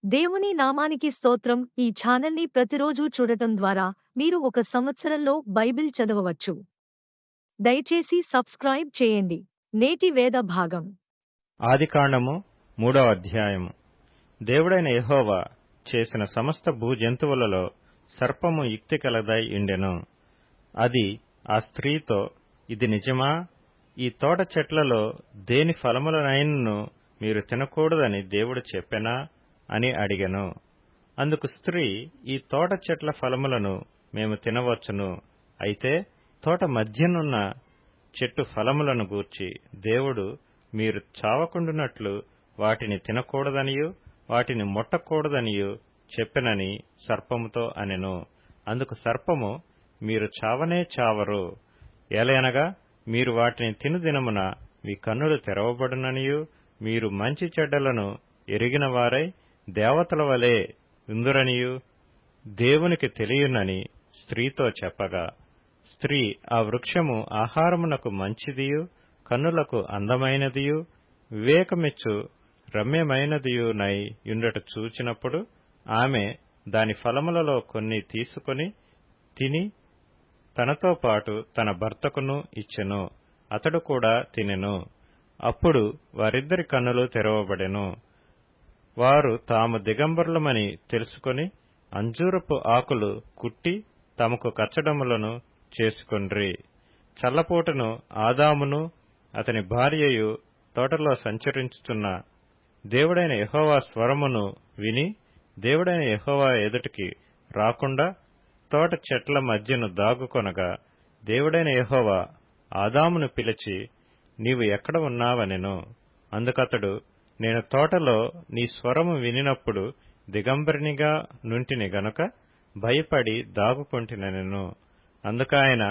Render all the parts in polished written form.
దేవుని నామానికి స్తోత్రం. ఈ ఛానల్ని ప్రతిరోజూ చూడటం ద్వారా మీరు ఒక సంవత్సరంలో బైబిల్ చదవవచ్చు. దయచేసి సబ్స్క్రైబ్ చేయండి. నేటి వేద భాగం. ఆదికాండము 3వ అధ్యాయము. దేవుడైన యెహోవా చేసిన సమస్త భూజంతువులలో సర్పము యుక్తి కలదై ఉండెను. అది ఆ స్త్రీతో, ఇది నిజమా? ఈ తోట చెట్లలో దేని ఫలములనైనను మీరు తినకూడదని దేవుడు చెప్పెనా అని అడిగెను. అందుకు స్త్రీ, ఈ తోట చెట్ల ఫలములను మేము తినవచ్చును. అయితే తోట మధ్యనున్న చెట్టు ఫలములను గూర్చి దేవుడు మీరు చావకుండునట్లు వాటిని తినకూడదనియూ వాటిని ముట్టకూడదనియూ చెప్పెనని సర్పముతో అనెను. అందుకు సర్పము, మీరు చావనే చావరు. ఏలయనగా మీరు వాటిని తిను దినమున మీ కన్నులు తెరవబడుననియూ మీరు మంచి చెడ్డలను ఎరిగిన వారై దేవతల వలె ఉందురనియూ దేవునికి తెలియునని స్త్రీతో చెప్పగా, స్త్రీ ఆ వృక్షము ఆహారమునకు మంచిదియు కన్నులకు అందమైనదియు వివేకమిచ్చు రమ్యమైనదియునై యుండుట చూచినప్పుడు ఆమె దాని ఫలములలో కొన్ని తీసుకొని తిని తనతో పాటు తన భర్తకును ఇచ్చెను. అతడు కూడా తినెను. అప్పుడు వారిద్దరి కన్నులు తెరవబడెను. వారు తాము దిగంబరులమని తెలుసుకొని అంజూరపు ఆకులు కుట్టి తమకు కచ్చడములను చేసుకొండ్రి. చల్లపూటను ఆదామును అతని భార్యయు తోటలో సంచరించుచున్న దేవుడైన యెహోవా స్వరమును విని దేవుడైన యెహోవా ఎదుటికి రాకుండా తోట చెట్ల మధ్యను దాగుకొనగా, దేవుడైన యెహోవా ఆదామును పిలిచి, నీవు ఎక్కడ ఉన్నావనెను. అందుకతడు, నేను తోటలో నీ స్వరము వినినప్పుడు దిగంబరినిగా నుంటిని గనుక భయపడి దాగుకొంటినెను. అందుకాయన,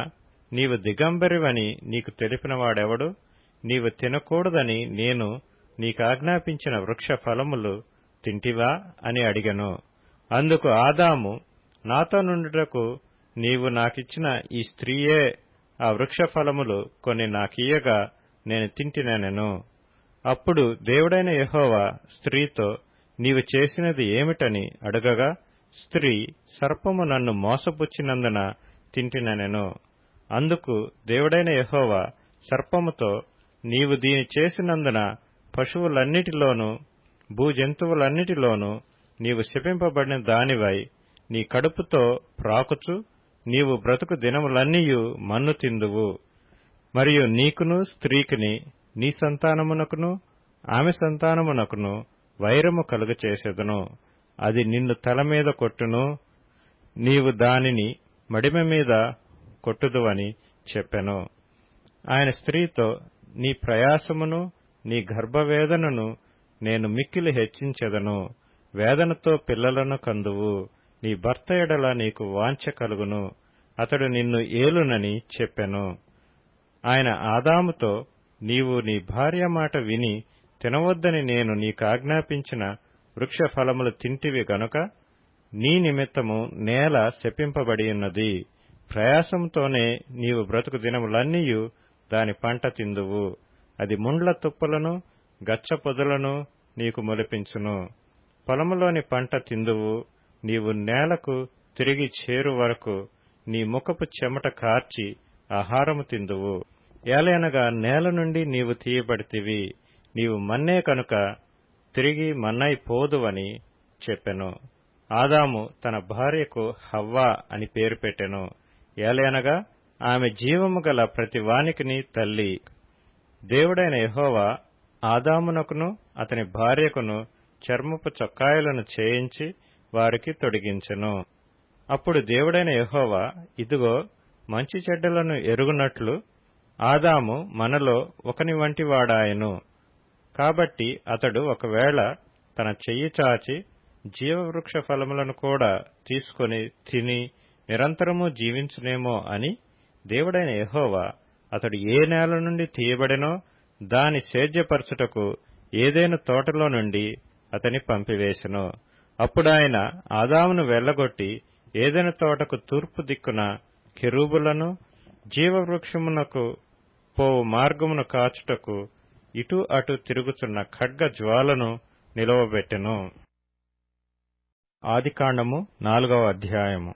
నీవు దిగంబరివని నీకు తెలిపినవాడెవడు? నీవు తినకూడదని నేను నీకాజ్ఞాపించిన వృక్ష ఫలములు తింటివా అని అడిగెను. అందుకు ఆదాము, నాతో నుండుటకు నీవు నాకిచ్చిన ఈ స్త్రీయే ఆ వృక్ష ఫలములు కొన్ని నాకియ్యగా నేను తింటినెను. అప్పుడు దేవుడైన యెహోవా స్త్రీతో, నీవు చేసినది ఏమిటని అడుగగా, స్త్రీ, సర్పము నన్ను మోసపుచ్చినందున తింటినెను. అందుకు దేవుడైన యెహోవా సర్పముతో, నీవు దీని చేసినందున పశువులన్నిటిలోనూ భూజంతువులన్నిటిలోనూ నీవు శపింపబడిన దానివై నీ కడుపుతో ప్రాకుచు నీవు బ్రతుకు దినములన్నీయు మన్ను తిందువు. మరియు నీకును స్త్రీకిని నీ సంతానమునకును ఆమె సంతానమునకును వైరము కలుగచేసెదను. అది నిన్ను తల మీద కొట్టును, నీవు దానిని మడిమ మీద కొట్టుదువని చెప్పెను. ఆయన స్త్రీతో, నీ ప్రయాసమును నీ గర్భవేదనను నేను మిక్కిలి హెచ్చించెదను. వేదనతో పిల్లలను కందువు. నీ భర్త ఎడల నీకు వాంఛ కలుగును, అతడు నిన్ను ఏలునని చెప్పెను. ఆయన ఆదాముతో, నీవు నీ భార్య మాట విని తినవద్దని నేను నీకాజ్ఞాపించిన వృక్ష ఫలములు తింటివి గనుక నీ నిమిత్తము నేల శపింపబడియున్నది. ప్రయాసంతోనే నీవు బ్రతుకు దినములన్నీయు దాని పంట తిందువు. అది ముండ్ల తుప్పలను గచ్చ పొదలను నీకు మొలిపించును. పొలములోని పంట తిందువు. నీవు నేలకు తిరిగి చేరు వరకు నీ ముఖపు చెమట కార్చి ఆహారము తిందువు. ఏలయనగా నేల నుండి నీవు తీయబడితివి, నీవు మన్నే కనుక తిరిగి మన్నై పోదువని చెప్పెను. ఆదాము తన భార్యకు హవ్వ అని పేరు పెట్టెను. ఏలయనగా ఆమె జీవము గల ప్రతి వానికిని తల్లి. దేవుడైన యెహోవా ఆదామునకును అతని భార్యకును చర్మపు చొక్కాయలను చేయించి వారికి తొడిగించెను. అప్పుడు దేవుడైన యెహోవా, ఇదిగో, మంచి చెడ్డలను ఎరుగునట్లు ఆదాము మనలో ఒకని వంటి వాడాయెను. కాబట్టి అతడు ఒకవేళ తన చెయ్యి చాచి జీవవృక్ష ఫలములను కూడా తీసుకొని తిని నిరంతరము జీవించునేమో అని దేవుడైన యెహోవా అతడు ఏ నేల నుండి తీయబడెనో దాని సేద్యపరచుటకు ఏదెను తోటలో నుండి అతని పంపివేసెను. అప్పుడాయన ఆదామును వెళ్లగొట్టి ఏదెను తోటకు తూర్పు దిక్కున కెరూబులను జీవవృక్షమునకు పోవు మార్గమును కాచుటకు ఇటు అటు తిరుగుచున్న ఖడ్గ జ్వాలను నిలవబెట్టెను. ఆదికాండము 4వ అధ్యాయము.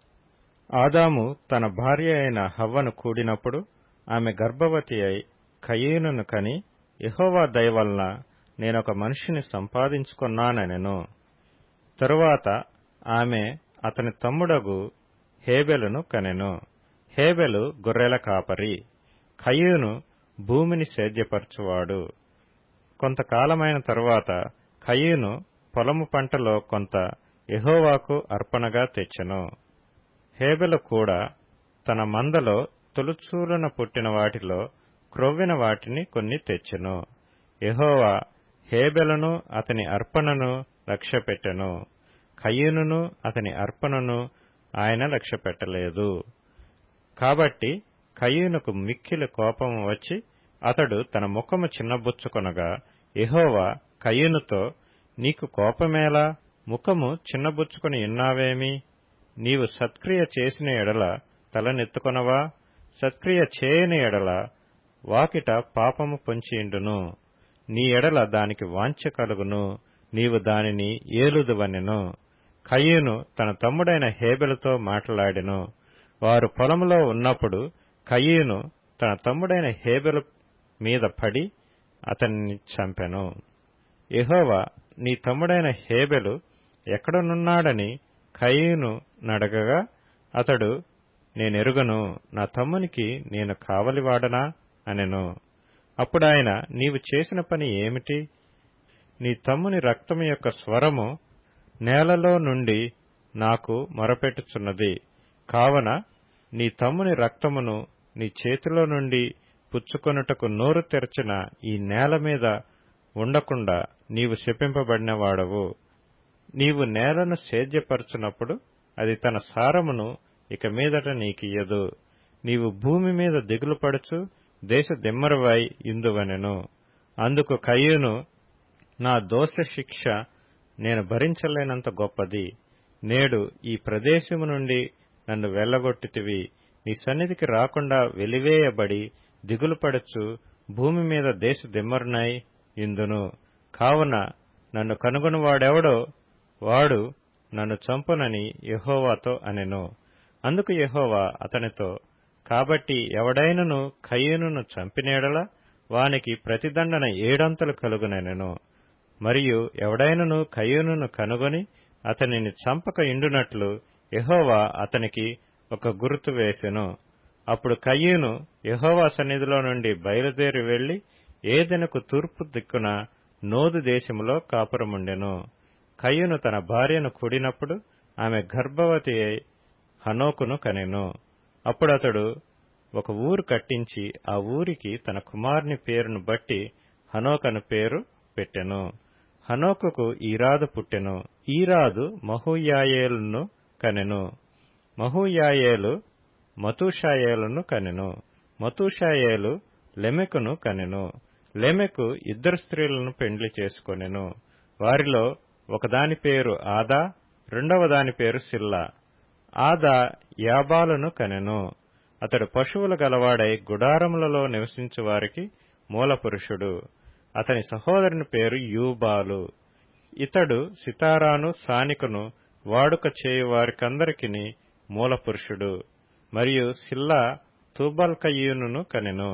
ఆదాము తన భార్య అయిన హవ్వను కూడినప్పుడు ఆమె గర్భవతి అయి కయీనును కని, యెహోవా దయ వలన నేనొక మనిషిని సంపాదించుకొన్నానెనెను. తరువాత ఆమె అతని తమ్ముడగు హేబెలును కనెను. హేబెలు గొర్రెల కాపరి, కయీను భూమిని సేద్యపరచువాడు. కొంతకాలమైన తరువాత కయీను పొలము పంటలో కొంత యెహోవాకు అర్పణగా తెచ్చెను. హేబెలు కూడా తన మందలో తొలుచూలున పుట్టిన వాటిలో క్రొవ్విన వాటిని కొన్ని తెచ్చెను. యెహోవా హేబెలును అతని అర్పణను లక్ష్యపెట్టెను. కయీనును అతని అర్పణను ఆయన లక్ష్యపెట్టలేదు. కాబట్టి కయీనుకు మిక్కిలి కోపము వచ్చి అతడు తన ముఖము చిన్నబుచ్చుకొనగా, యెహోవా కయీనుతో, నీకు కోపమేలా? ముఖము చిన్నబుచ్చుకొని ఉన్నావేమి? నీవు సత్క్రియ చేసిన ఎడల తలనెత్తుకొనవా? సత్క్రియ చేయని ఎడల వాకిట పాపము పొంచియుండును. నీ ఎడల దానికి వాంఛ కలుగును, నీవు దానిని ఏలుదువనెను. కయీను తన తమ్ముడైన హేబెలుతో మాట్లాడెను. వారు పొలములో ఉన్నప్పుడు కయీను తన తమ్ముడైన హేబెలు మీద పడి అతన్ని చంపెను. యెహోవా, నీ తమ్ముడైన హేబెలు ఎక్కడనున్నాడని కయీను నడగగా, అతడు, నేనెరుగను, నా తమ్మునికి నేను కావలివాడనా అనెను. అప్పుడాయన, నీవు చేసిన పని ఏమిటి? నీ తమ్ముని రక్తము యొక్క స్వరము నేలలో నుండి నాకు మొరపెట్టుచున్నది. కావున నీ తమ్ముని రక్తమును నీ చేతిలో నుండి పుచ్చుకొనుటకు నోరు తెరచిన ఈ నేల మీద ఉండకుండా నీవు శపింపబడిన వాడవు. నీవు నేలను సేద్యపరచునప్పుడు అది తన సారమును ఇక మీదట నీకియ్యదు. నీవు భూమి మీద దిగులు పడుచు దేశ దిమ్మరువై ఇందువనెను. అందుకు కయీను, నా దోష శిక్ష నేను భరించలేనంత గొప్పది. నేడు ఈ ప్రదేశము నుండి నన్ను వెళ్లగొట్టితివి. నీ సన్నిధికి రాకుండా వెలివేయబడి దిగులు పడుచు భూమి మీద దేశ దిమ్మరునై ఇందును. కావున నన్ను కనుగొనువాడెవడో వాడు నన్ను చంపునని యెహోవాతో అనెను. అందుకు యెహోవా అతనితో, కాబట్టి ఎవడైనను కయీనును చంపినేడల వానికి ప్రతిదండన 7 కలుగునెనెను. మరియు ఎవడైనను కయీనును కనుగొని అతనిని చంపక ఇండునట్లు యెహోవా అతనికి ఒక గుర్తు వేసెను. అప్పుడు కయీను యెహోవా సన్నిధిలో నుండి బయలుదేరి వెళ్లి ఏదెనుకు తూర్పు దిక్కున నోదు దేశములో కాపురముండెను. కయీను తన భార్యను కూడినప్పుడు ఆమె గర్భవతి అయి హనోకును కనెను. అప్పుడతడు ఒక ఊరు కట్టించి ఆ ఊరికి తన కుమారుని పేరును బట్టి హనోకు అను పేరు పెట్టెను. హనోకుకు ఈరాదు పుట్టెను. ఈరాదు మహూయాయేలును కనెను. మహూయాయేలు మతూషాయేలును కనెను. మతూషాయేలు లెమెకును కనెను. లెమెకు 2 స్త్రీలను పెండ్లి చేసుకొనెను. వారిలో ఒకదాని పేరు ఆదా, రెండవ దాని పేరు సిల్లా. ఆదా యాబాలును కనెను. అతడు పశువులు గలవాడై గుడారములలో నివసించు వారికి మూలపురుషుడు. అతని సహోదరుని పేరు యూబాలు. ఇతడు సితారాను సానికును వాడుక చేయువారికందరికిని మూలపురుషుడు. మరియు సిల్లా తూబల్కయీనును కనెను.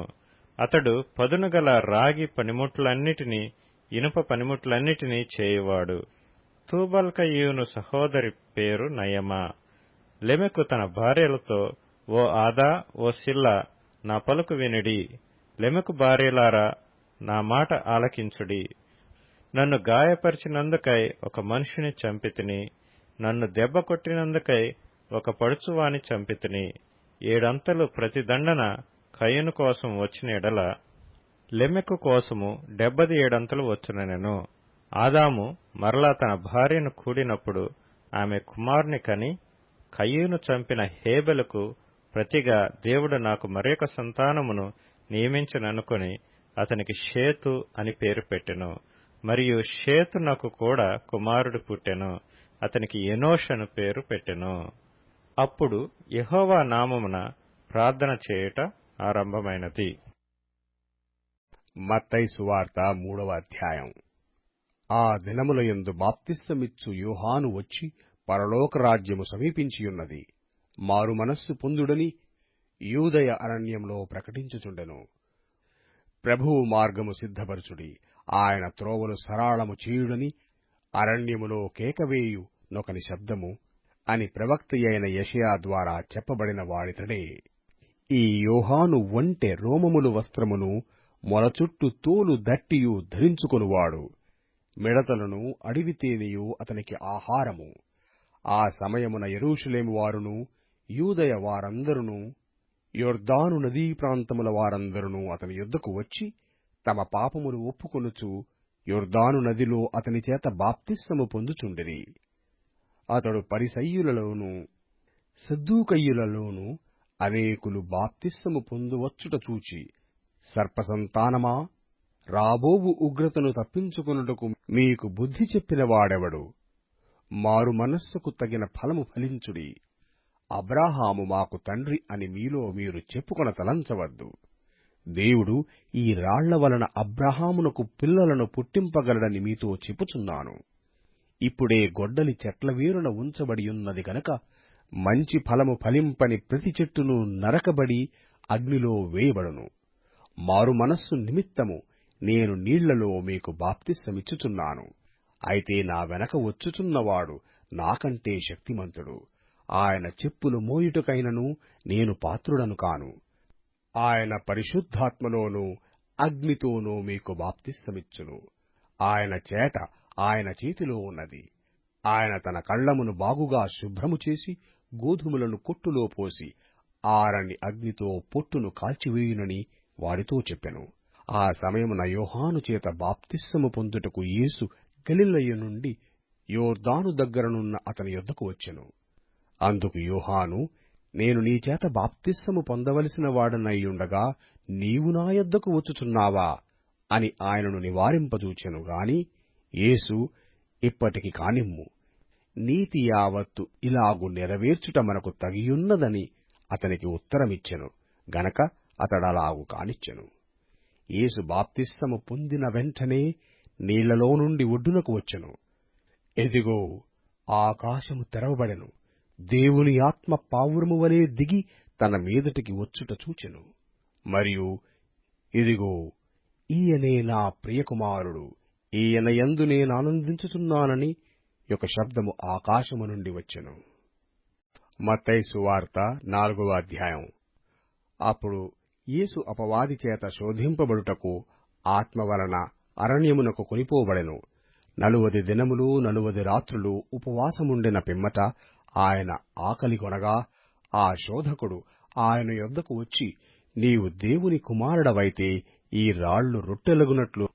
అతడు పదునుగల రాగి పనిముట్లన్నిటినీ ఇనుప పనిముట్లన్నిటినీ చేయువాడు. తూబల్కయీను సహోదరి పేరు నయమా. లెమెకు తన భార్యలతో, ఓ ఆదా, ఓ సిల్లా, నా పలుకు వినుడి. లెమెకు భార్యలారా, నా మాట ఆలకించుడి. నన్ను గాయపరిచినందుకై ఒక మనిషిని చంపితిని. నన్ను దెబ్బ కొట్టినందుకై ఒక పడుచువాని చంపితిని. 7 ప్రతిదండన కయీను కోసం వచ్చిన ఎడల లెమెకు కోసము 77 వచ్చునెనెను. ఆదాము మరలా తన భార్యను కూడినప్పుడు ఆమె కుమారుని కని, కయీను చంపిన హేబెలుకు ప్రతిగా దేవుడు నాకు మరొక సంతానమును నియమించననుకొని అతనికి షేతు అని పేరు పెట్టెను. మరియు షేతునకు కూడా కుమారుడు పుట్టెను. అతనికి ఎనోష్ అను పేరు పెట్టెను. అప్పుడు యెహోవా నామమున ప్రార్థన చేయుట ఆరంభమైనది. మత్తయి సువార్త 3వ అధ్యాయం. ఆ దినముల యందు బాప్తిసమిచ్చు యోహాను వచ్చి పరలోక రాజ్యము సమీపించియున్నది, మారు మనస్సు పొందుడని యూదయ అరణ్యంలో ప్రకటించుచుండెను. ప్రభువు మార్గము సిద్ధపరచుడి, ఆయన త్రోవలు సరళము చేయుడని అరణ్యములో కేకవేయు నొకని శబ్దము అని ప్రవక్తయైన యెషయా ద్వారా చెప్పబడిన వాడితడే. ఈ యోహాను ఒంటె రోమములు వస్త్రమును మొలచుట్టు తోలు దట్టియు ధరించుకొనువాడు. మిడతలను అడవి తేనెయు అతనికి ఆహారము. ఆ సమయమున యెరూషలేము వారును యూదయ వారందరును యొర్దాను నదీ ప్రాంతముల వారందరును అతని యొద్దకు వచ్చి తమ పాపములు ఒప్పుకొనుచు యొర్దాను నదిలో అతని చేత బాప్తిస్మము పొందుచుండిరి. అతడు పరిసయ్యులలోనూ సద్దూకయ్యులలోనూ అనేకులు బాప్తిస్మము పొందువచ్చుట చూచి, సర్పసంతానమా, రాబోవు ఉగ్రతను తప్పించుకొనుటకు మీకు బుద్ధి చెప్పిన వాడెవడు? మారు మనస్సుకు తగిన ఫలము ఫలించుడి. అబ్రాహాము మాకు తండ్రి అని మీలో మీరు చెప్పుకొన తలంచవద్దు. దేవుడు ఈ రాళ్ల వలన అబ్రాహామునకు పిల్లలను పుట్టింపగలడని మీతో చెప్పుచున్నాను. ఇప్పుడే గొడ్డలి చెట్ల వేరున ఉంచబడియున్నది గనక మంచి ఫలము ఫలింపని ప్రతి చెట్టును నరకబడి అగ్నిలో వేయబడును. మారు మనస్సు నిమిత్తము నేను నీళ్లలో మీకు బాప్తిస్మమిచ్చుచున్నాను. అయితే నా వెనక వచ్చుచున్నవాడు నాకంటే శక్తిమంతుడు. ఆయన చెప్పులు మోయుటకైనను నేను పాత్రుడను కాను. ఆయన పరిశుద్ధాత్మలోనూ అగ్నితోనూ మీకు బాప్తిస్మమిచ్చును. ఆయన చేట ఆయన చేతిలో ఉన్నది. ఆయన తన కళ్ళమును బాగుగా శుభ్రము చేసి గోధుమలను కొట్టులో పోసి ఆరని అగ్నితో పొట్టును కాల్చివేయునని వారితో చెప్పెను. ఆ సమయమున యోహాను చేత బాప్తిస్మము పొందుటకు యేసు గలిలయ నుండి యొర్దాను దగ్గరనున్న అతని యొద్దకు వచ్చెను. అందుకు యోహాను, నేను నీ చేత బాప్తిస్మము పొందవలసిన వాడనయ్యుండగా నీవు నా యొద్దకు వచ్చుచున్నావా అని ఆయనను నివారింపజూచెను గాని యేసు, ఇప్పటికి కానిమ్ము, నీతి యావత్తు ఇలాగు నెరవేర్చుట మనకు తగియున్నదని అతనికి ఉత్తరమిచ్చెను గనక అతడలాగు కానిచ్చెను. యేసు బాప్తిస్మము పొందిన వెంటనే నీళ్లలో నుండి ఒడ్డునకు వచ్చెను. ఎదిగో, ఆకాశము తెరవబడెను. దేవుని ఆత్మ పావురము వలె దిగి తన మీదటికి వచ్చుట చూచెను. మరియు ఇదిగో, ఈయనే నా ప్రియకుమారుడు, ఈయన యందు నేనానందించుచున్నానని ఒక శబ్దము ఆకాశము నుండి వచ్చెను. మత్తయి సువార్త 4వ అధ్యాయం. అప్పుడు యేసు అపవాది చేత శోధింపబడుటకు ఆత్మ వలన అరణ్యమునకు కొనిపోబడెను. 40 దినములు 40 రాత్రులు ఉపవాసముండిన పిమ్మట ఆయన ఆకలిగొనగా ఆ శోధకుడు ఆయన యొద్దకు వచ్చి, నీవు దేవుని కుమారుడవైతే ఈ రాళ్లు రొట్టెలగునట్లు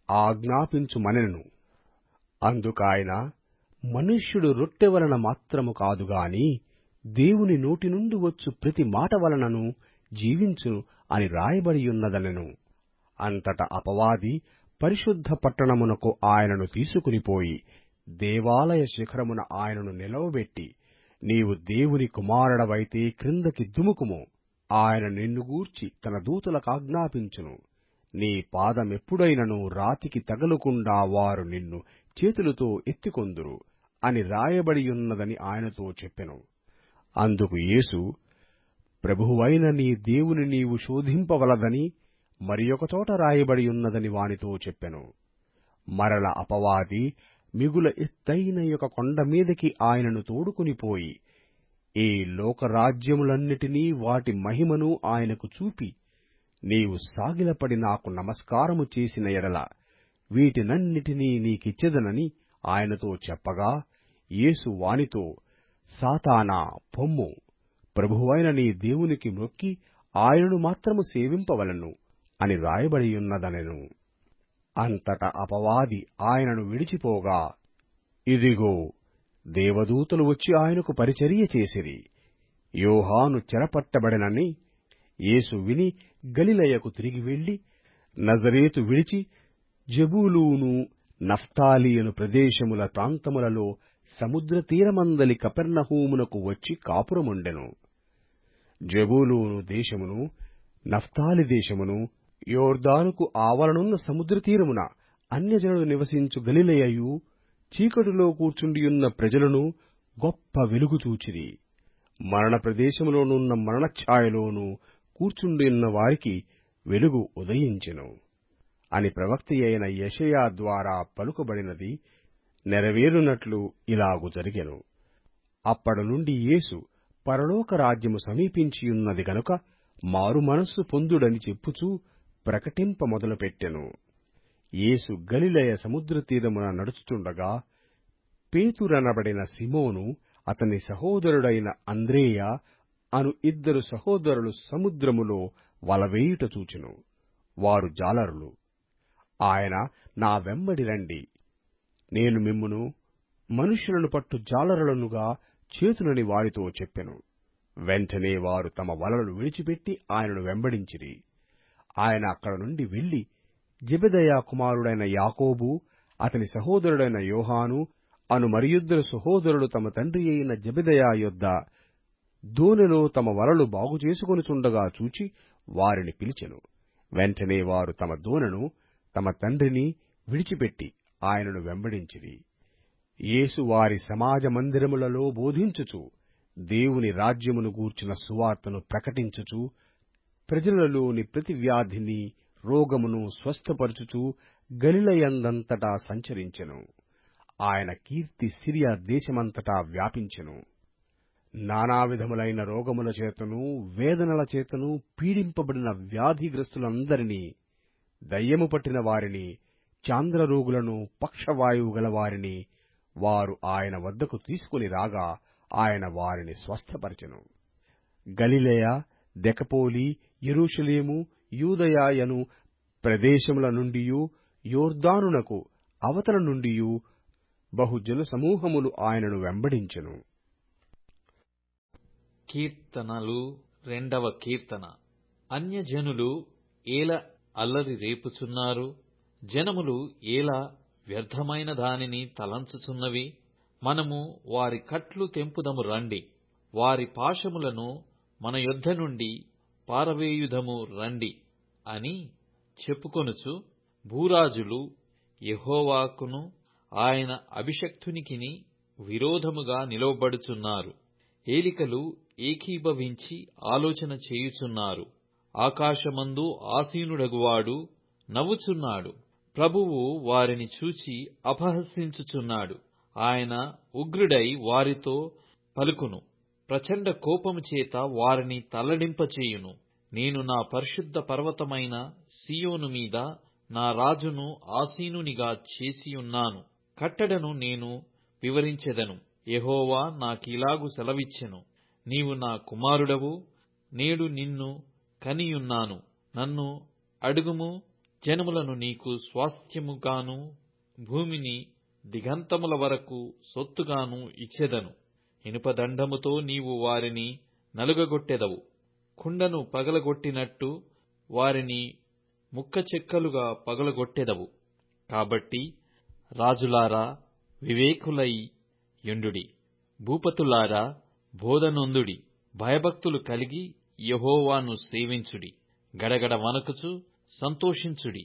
ఆజ్ఞాపించుమనెను. అందుకాయన, మనుష్యుడు రొట్టె వలన మాత్రము కాదుగాని దేవుని నోటి నుండి వచ్చు ప్రతి మాట వలనను జీవించును అని రాయబడియున్నదనెను. అంతట అపవాది పరిశుద్ధ పట్టణమునకు ఆయనను తీసుకునిపోయి దేవాలయ శిఖరమున ఆయనను నిలవబెట్టి, నీవు దేవుని కుమారుడవైతే క్రిందకి దుముకుము, ఆయన నిన్ను గూర్చి తన దూతలకాజ్ఞాపించును, నీ పాదమెప్పుడైనను రాతికి తగలకుండా వారు నిన్ను చేతులతో ఎత్తికొందురు అని రాయబడియున్నదని ఆయనతో చెప్పెను. అందుకు యేసు, ప్రభువైన నీ దేవుని నీవు శోధింపవలదని మరియొకచోట రాయబడియున్నదని వానితో చెప్పెను. మరల అపవాది మిగుల ఎత్తైన ఒక కొండ మీదకి ఆయనను తోడుకొనిపోయి ఈ లోకరాజ్యములన్నిటినీ వాటి మహిమను ఆయనకు చూపి, నీవు సాగిలపడి నాకు నమస్కారము చేసిన ఎడల వీటినన్నిటినీ నీకిచ్చెదనని ఆయనతో చెప్పగా, యేసు వానితో, సాతానా పొమ్ము, ప్రభువైన నీ దేవునికి మొక్కి ఆయనను మాత్రము సేవింపవలెను అని రాయబడియున్నదనెను. అంతట అపవాది ఆయనను విడిచిపోగా, ఇదిగో, దేవదూతలు వచ్చి ఆయనకు పరిచర్య చేసిరి. యోహాను చెరపట్టబడెనని యేసు విని గలిలయకు తిరిగి వెళ్లి నజరేతు విడిచి జెబూలూను నఫ్తాలి అను ప్రదేశముల ప్రాంతములలో సముద్ర తీరమందలి కపెర్నహూమునకు వచ్చి కాపురముండెను. జెబూలూను దేశమును నఫ్తాలి దేశమును యొర్దానుకు ఆవలనున్న సముద్ర తీరమున అన్యజనులు నివసించు గలిలయయు చీకటిలో కూర్చుండియున్న ప్రజలను గొప్ప వెలుగు చూచిరి. మరణ ప్రదేశములోనున్న మరణఛాయలోనూ కూర్చుండిన్న వారికి వెలుగు ఉదయించెను అని ప్రవక్తయైన యెషయా ద్వారా పలుకబడినది నెరవేరునట్లు ఇలాగు జరిగెను. అప్పటి నుండి యేసు పరలోక రాజ్యము సమీపించియున్నది గనుక మారు మనస్సు పొందుడని చెప్పుచూ ప్రకటింప మొదలుపెట్టెను. యేసు గలిలయ సముద్ర తీరమున నడుచుచుండగా పేతురనబడిన సిమోను, అతని సహోదరుడైన అంద్రేయ అను ఇద్దరు సహోదరులు సముద్రములో వలవేయుట చూచెను. వారు జాలరులు. ఆయన, నా వెంబడి రండి, నేను మిమ్మును మనుష్యులను పట్టు జాలరులనుగా చేతునని వారితో చెప్పెను. వెంటనే వారు తమ వలలు విడిచిపెట్టి ఆయనను వెంబడించిరి. ఆయన అక్కడ నుండి వెళ్లి జెబెదయి కుమారుడైన యాకోబు, అతని సహోదరుడైన యోహాను అను మరియిద్దరు సహోదరులు తమ తండ్రి అయిన జెబెదయి యొద్ద దోణిలో తమ వలలు బాగుచేసుకొనుచుండగా చూచి వారిని పిలిచెను. వెంటనే వారు తమ దోణెను, తమ తండ్రిని విడిచిపెట్టి ఆయనను వెంబడించిరి. యేసు వారి సమాజ మందిరములలో బోధించుచు, దేవుని రాజ్యమును గూర్చిన సువార్తను ప్రకటించుచు, ప్రజలలోని ప్రతి వ్యాధిని, రోగమును స్వస్థపరచుచు గలిలయందంతటా సంచరించెను. ఆయన కీర్తి సిరియా దేశమంతటా వ్యాపించెను. నానావిధములైన రోగముల చేతను, వేదనల చేతను పీడింపబడిన వ్యాధిగ్రస్తులందరినీ, దయ్యము పట్టిన వారిని, చాంద్రరోగులను, పక్షవాయువు గలవారిని వారు ఆయన వద్దకు తీసుకుని రాగా ఆయన వారిని స్వస్థపరచెను. గలిలయ, దెకపోలి, యెరూషలేము, యూదయ ప్రదేశముల నుండియూ, యోర్దానునకు అవతల నుండియూ బహుజన సమూహములు ఆయనను వెంబడించెను. కీర్తనలు 2వ కీర్తన. అన్యజనులు ఏల అల్లరి రేపుచున్నారు, జనములు ఏల వ్యర్థమైన దానిని తలంచుచున్నవి. మనము వారి కట్లు తెంపుదము రండి, వారి పాశములను మన యొద్ద నుండి పారవేయుదము రండి అని చెప్పుకొనుచు భూరాజులు యెహోవాకును ఆయన అభిషిక్తునికిని విరోధముగా నిలవబడుచున్నారు. ఏలికలు ఏకీభవించి ఆలోచన చేయుచున్నారు. ఆకాశమందు ఆసీనుడగువాడు నవ్వుచున్నాడు. ప్రభువు వారిని చూచి అపహసించుచున్నాడు. ఆయన ఉగ్రుడై వారితో పలుకును. ప్రచండ కోపము చేత వారిని తల్లడింపచేయును. నేను నా పరిశుద్ధ పర్వతమైన సీయోను మీద నా రాజును ఆసీనునిగా చేసియున్నాను. కట్టడను నేను వివరించెదను. యెహోవా నాకీలాగు సెలవిచ్చెను. నీవు నా కుమారుడవు, నేడు నిన్ను కనియున్నాను. నన్ను అడుగుము, జనములను నీకు స్వాస్థ్యముగాను, భూమిని దిగంతముల వరకు సొత్తుగాను ఇచ్చెదను. ఇనుపదండముతో నీవు వారిని నలుగగొట్టెదవు. కుండను పగలగొట్టినట్టు వారిని ముక్కచెక్కలుగా పగలగొట్టెదవు. కాబట్టి రాజులారా వివేకులై యుండుడి, భూపతులారా బోధనొందుడి. భయభక్తులు కలిగి యెహోవాను సేవించుడి. గడగడ వణకుచు సంతోషించుడి.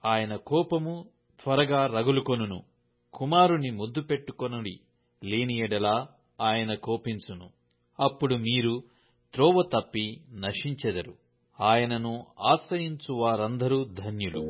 ఆయన కోపము త్వరగా రగులుకొనును. కుమారుని ముద్దు పెట్టుకొనుడి, లేని యెడల ఆయన కోపించును. అప్పుడు మీరు త్రోవ తప్పి నశించెదరు. ఆయనను ఆశ్రయించు వారందరూ ధన్యులు.